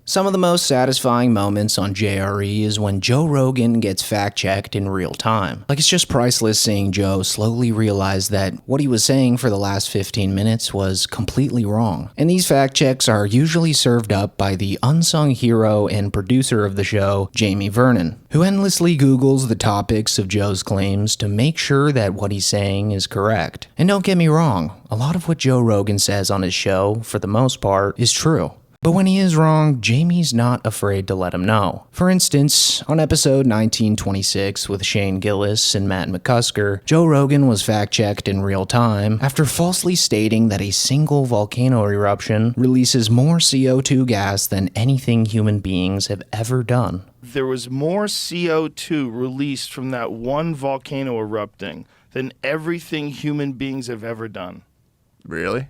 Some of the most satisfying moments on JRE is when Joe Rogan gets fact-checked in real time. Like, it's just priceless seeing Joe slowly realize that what he was saying for the last 15 minutes was completely wrong. And these fact checks are usually served up by the unsung hero and producer of the show, Jamie Vernon, who endlessly Googles the topics of Joe's claims to make sure that what he's saying is correct. And don't get me wrong, a lot of what Joe Rogan says on his show, for the most part, is true. But when he is wrong, Jamie's not afraid to let him know. For instance, on episode 1926 with Shane Gillis and Matt McCusker, Joe Rogan was fact-checked in real time after falsely stating that a single volcano eruption releases more CO2 gas than anything human beings have ever done. There was more CO2 released from that one volcano erupting than everything human beings have ever done. Really?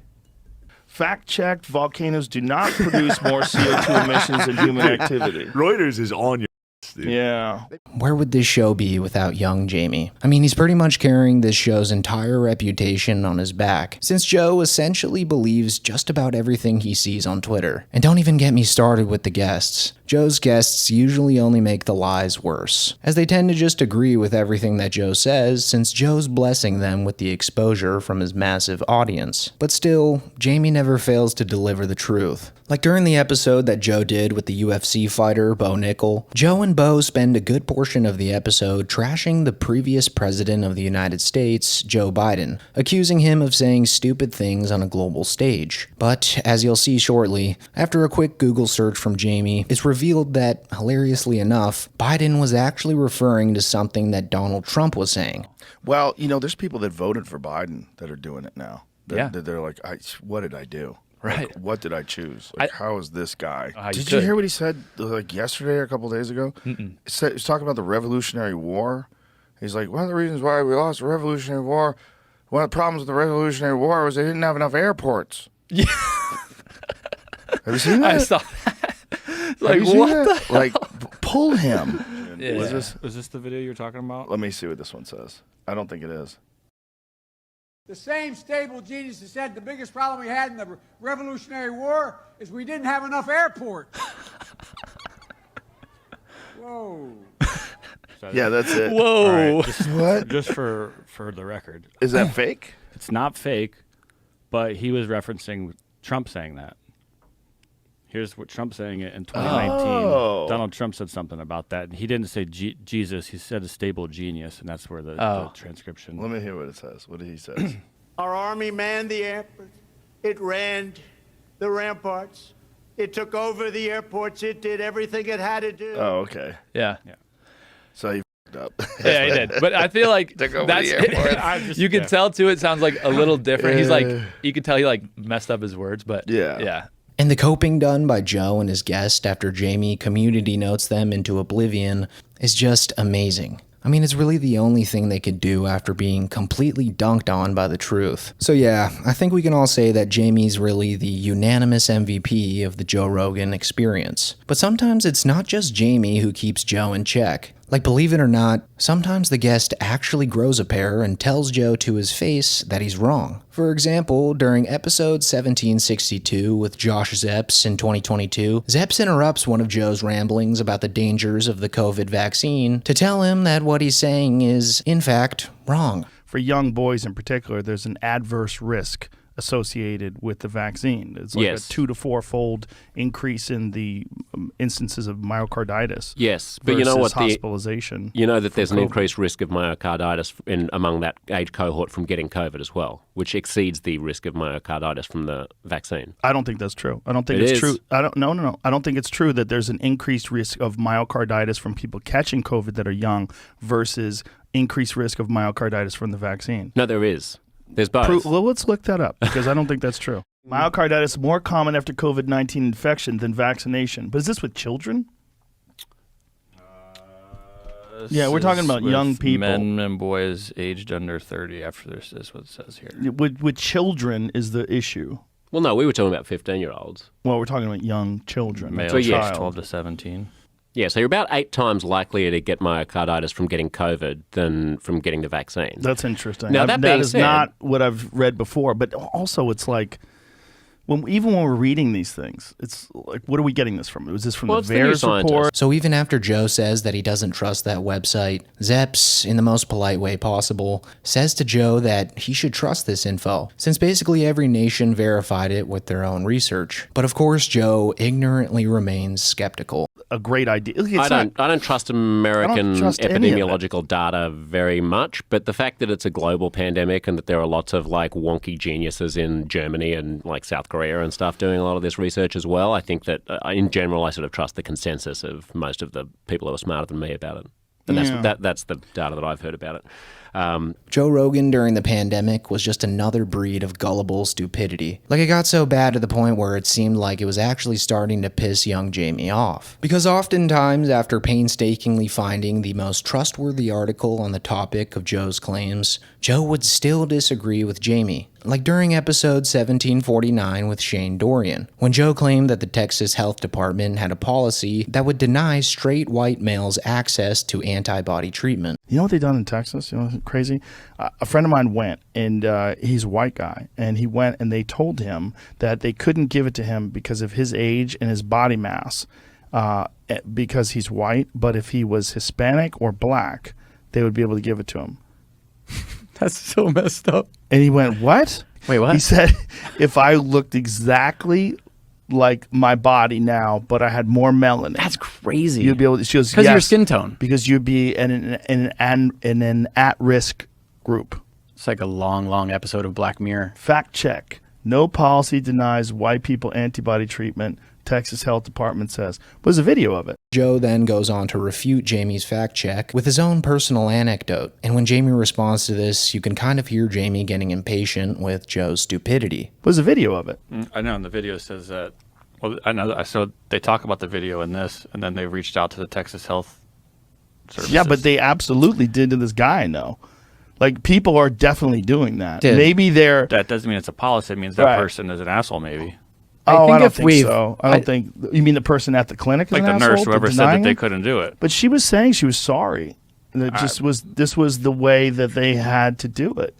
Fact-checked, volcanoes do not produce more CO2 emissions than human activity. Reuters is on your ass, dude. Yeah. Where would this show be without young Jamie? I mean, he's pretty much carrying this show's entire reputation on his back, since Joe essentially believes just about everything he sees on Twitter. And don't even get me started with the guests. Joe's guests usually only make the lies worse, as they tend to just agree with everything that Joe says, since Joe's blessing them with the exposure from his massive audience. But still, Jamie never fails to deliver the truth. Like during the episode that Joe did with the UFC fighter Bo Nickel, Joe and Bo spend a good portion of the episode trashing the previous president of the United States, Joe Biden, accusing him of saying stupid things on a global stage. But, as you'll see shortly, after a quick Google search from Jamie, it's revealed that, hilariously enough, Biden was actually referring to something that Donald Trump was saying. Well, you know, there's people that voted for Biden that are doing it now. They're like, what did I do? Right. Like, what did I choose? Like, how is this guy? Did you hear what he said like yesterday or a couple days ago? Mm-mm. He was talking about the Revolutionary War. He's like, one of the reasons why we lost the Revolutionary War, one of the problems with the Revolutionary War was they didn't have enough airports. Yeah. Have you seen that? I saw that. Like, what the hell? Like, pull him. Yeah. Was this the video you're talking about? Let me see what this one says. I don't think it is. The same stable genius that said the biggest problem we had in the Revolutionary War is we didn't have enough airports. Whoa. Yeah, that's it. Whoa. Right, What? Just for the record. Is that fake? It's not fake, but he was referencing Trump saying that. Here's what Trump saying it in 2019. Oh. Donald Trump said something about that. He didn't say Jesus. He said a stable genius, and that's where the transcription. Let me hear what it says. What did he say? Our army manned the airports. It ran the ramparts. It took over the airports. It did everything it had to do. Oh, okay. Yeah. So he f***ed up. Yeah, he did. But I feel like Took over that's the airport. you can tell too. It sounds like a little different. He's like, you can tell he like messed up his words, but yeah. And the coping done by Joe and his guest after Jamie community notes them into oblivion is just amazing. I mean, it's really the only thing they could do after being completely dunked on by the truth. So yeah, I think we can all say that Jamie's really the unanimous MVP of the Joe Rogan experience. But sometimes it's not just Jamie who keeps Joe in check. Like, believe it or not, sometimes the guest actually grows a pair and tells Joe to his face that he's wrong. For example, during episode 1762 with Josh Zepps in 2022, Zepps interrupts one of Joe's ramblings about the dangers of the COVID vaccine to tell him that what he's saying is, in fact, wrong. For young boys in particular, there's an adverse risk associated with the vaccine. It's like a 2 to 4-fold increase in the instances of myocarditis. Yes, but you know what? Hospitalization. You know that there's an increased risk of myocarditis among that age cohort from getting COVID as well, which exceeds the risk of myocarditis from the vaccine. I don't think that's true. I don't think it's true. No. I don't think it's true that there's an increased risk of myocarditis from people catching COVID that are young versus increased risk of myocarditis from the vaccine. No, there is. There's both. Well, let's look that up because I don't think that's true. Myocarditis is more common after COVID-19 infection than vaccination. But is this with children? Yeah, we're talking about young people. Men and boys aged under 30 after this is what it says here. With children is the issue. Well, no, we were talking about 15-year-olds. Well, we're talking about young children. Male, So, yes. child. 12 to 17. Yeah, so you're about 8 times likelier to get myocarditis from getting COVID than from getting the vaccine. That's interesting. Now, that being is said, not what I've read before. But also, it's like Even when we're reading these things, it's like, what are we getting this from? Was this from the it's the New VAERS report? Scientist. So even after Joe says that he doesn't trust that website, Zeps, in the most polite way possible, says to Joe that he should trust this info, since basically every nation verified it with their own research. But of course, Joe ignorantly remains skeptical. A great idea. I don't trust American trust any of it. epidemiological data very much, but the fact that it's a global pandemic and that there are lots of like wonky geniuses in Germany and like South Korea and stuff doing a lot of this research as well, I think that in general I sort of trust the consensus of most of the people who are smarter than me about it. And that's the data that I've heard about it. Joe Rogan during the pandemic was just another breed of gullible stupidity. Like, it got so bad to the point where it seemed like it was actually starting to piss young Jamie off. Because oftentimes, after painstakingly finding the most trustworthy article on the topic of Joe's claims, Joe would still disagree with Jamie. Like during episode 1749 with Shane Dorian, when Joe claimed that the Texas Health Department had a policy that would deny straight white males access to antibody treatment. You know what they done in Texas? You know what's crazy? A friend of mine went, and he's a white guy, and he went and they told him that they couldn't give it to him because of his age and his body mass, because he's white, but if he was Hispanic or black, they would be able to give it to him. That's so messed up. And he went, what? Wait, what? He said, if I looked exactly like my body now, but I had more melanin. That's crazy. You'd be able to, she goes, because yes, of your skin tone. because you'd be in an at-risk group. It's like a long episode of Black Mirror. Fact check. No policy denies white people antibody treatment, Texas Health Department says. Was a video of it. Joe then goes on to refute Jamie's fact check with his own personal anecdote. And when Jamie responds to this, you can kind of hear Jamie getting impatient with Joe's stupidity. Was a video of it. I know, and the video says that. Well, I know. So they talk about the video in this, and then they reached out to the Texas Health Services. Yeah, but they absolutely did to this guy, I know. Like, people are definitely doing that. Did. Maybe they're... That doesn't mean it's a policy. It means that Right. person is an asshole, maybe. I don't if think we've- so. I don't think... You mean the person at the clinic is Like an the nurse, asshole for whoever said denying that they it? couldn't do it. But she was saying she was sorry. And it just was... This was the way that they had to do it.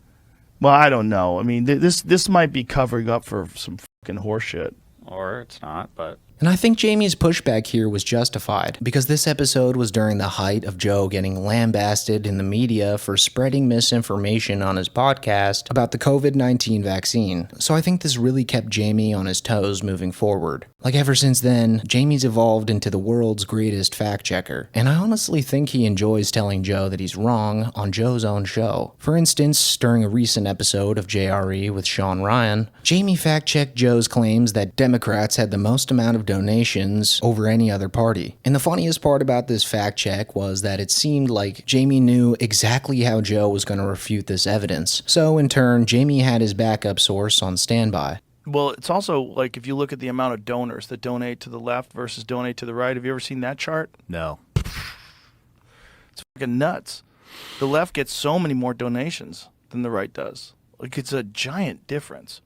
Well, I don't know. I mean, this might be covering up for some fucking horseshit. Or it's not, but... And I think Jamie's pushback here was justified, because this episode was during the height of Joe getting lambasted in the media for spreading misinformation on his podcast about the COVID-19 vaccine. So I think this really kept Jamie on his toes moving forward. Like, ever since then, Jamie's evolved into the world's greatest fact checker. And I honestly think he enjoys telling Joe that he's wrong on Joe's own show. For instance, during a recent episode of JRE with Sean Ryan, Jamie fact-checked Joe's claims that Democrats had the most amount of donations over any other party. And the funniest part about this fact check was that it seemed like Jamie knew exactly how Joe was going to refute this evidence. So in turn, Jamie had his backup source on standby. Well, it's also like if you look at the amount of donors that donate to the left versus donate to the right. Have you ever seen that chart? No. It's fucking nuts. The left gets so many more donations than the right does. Like, it's a giant difference.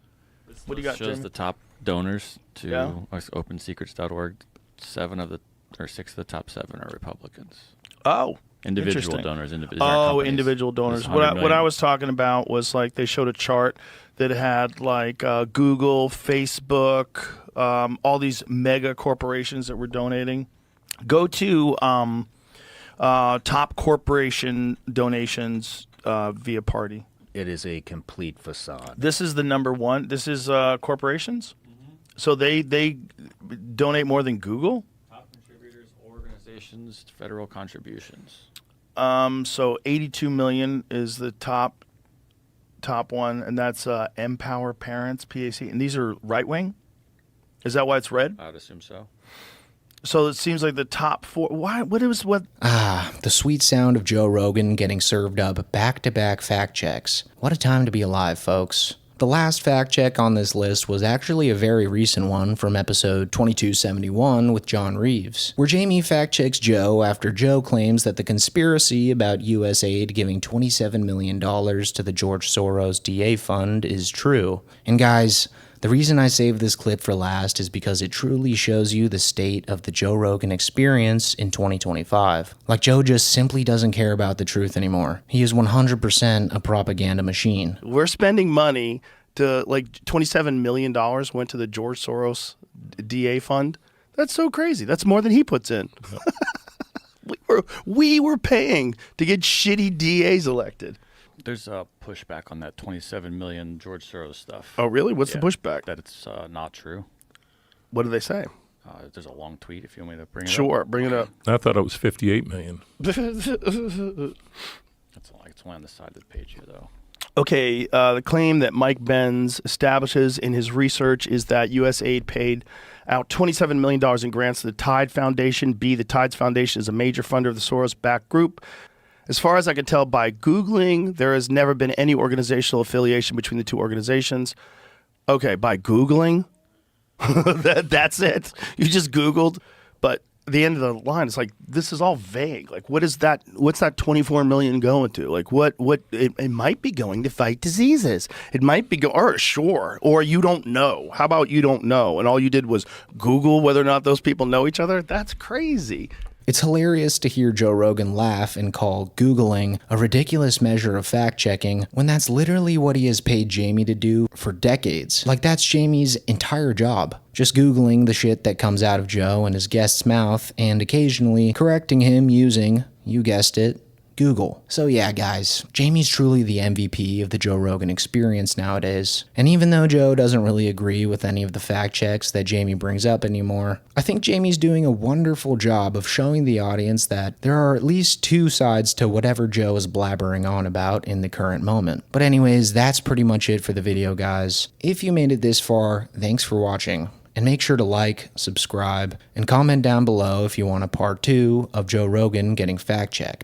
What do you got, shows Jamie? the top donors to Yeah. OpenSecrets.org. 6 of the top 7 are Republicans. Oh, Individual interesting. donors. Individual donors. There's What 100 million. I was talking about was like they showed a chart that had like Google, Facebook, all these mega corporations that were donating. Go to top corporation donations via party. It is a complete facade. This is the number one. This is corporations. So they donate more than Google. Top contributors, organizations, federal contributions. So 82 million is the top one, and that's Empower Parents, PAC, and these are right wing. Is that why it's red? I would assume so. So it seems like the top 4. Why? What? The sweet sound of Joe Rogan getting served up back-to-back fact checks. What a time to be alive, folks. The last fact check on this list was actually a very recent one from episode 2271 with John Reeves, where Jamie fact checks Joe after Joe claims that the conspiracy about U.S. aid giving $27 million to the George Soros DA fund is true. And guys, the reason I saved this clip for last is because it truly shows you the state of the Joe Rogan experience in 2025. Like, Joe just simply doesn't care about the truth anymore. He is 100% a propaganda machine. We're spending money to like $27 million went to the George Soros DA fund. That's so crazy. That's more than he puts in. We were paying to get shitty DAs elected. There's a pushback on that 27 million George Soros stuff. Oh, really? What's the pushback? That it's not true. What do they say? There's a long tweet if you want me to bring it up. Sure, bring it up. I thought it was 58 million. That's it's only on the side of the page here, though. Okay, the claim that Mike Benz establishes in his research is that U.S. aid paid out $27 million in grants to the Tide Foundation. The Tides Foundation is a major funder of the Soros-backed group. As far as I can tell by Googling, there has never been any organizational affiliation between the two organizations. Okay, by Googling? That's it? You just Googled? But the end of the line is like, this is all vague. Like, what is that? What's that 24 million going to? Like, what it might be going to fight diseases. It might be or you don't know. How about you don't know? And all you did was Google whether or not those people know each other? That's crazy. It's hilarious to hear Joe Rogan laugh and call Googling a ridiculous measure of fact-checking when that's literally what he has paid Jamie to do for decades. Like, that's Jamie's entire job. Just Googling the shit that comes out of Joe and his guest's mouth and occasionally correcting him using, you guessed it, Google. So yeah, guys, Jamie's truly the MVP of the Joe Rogan experience nowadays. And even though Joe doesn't really agree with any of the fact checks that Jamie brings up anymore, I think Jamie's doing a wonderful job of showing the audience that there are at least two sides to whatever Joe is blabbering on about in the current moment. But anyways, that's pretty much it for the video, guys. If you made it this far, thanks for watching. And make sure to like, subscribe, and comment down below if you want a part 2 of Joe Rogan getting fact-checked.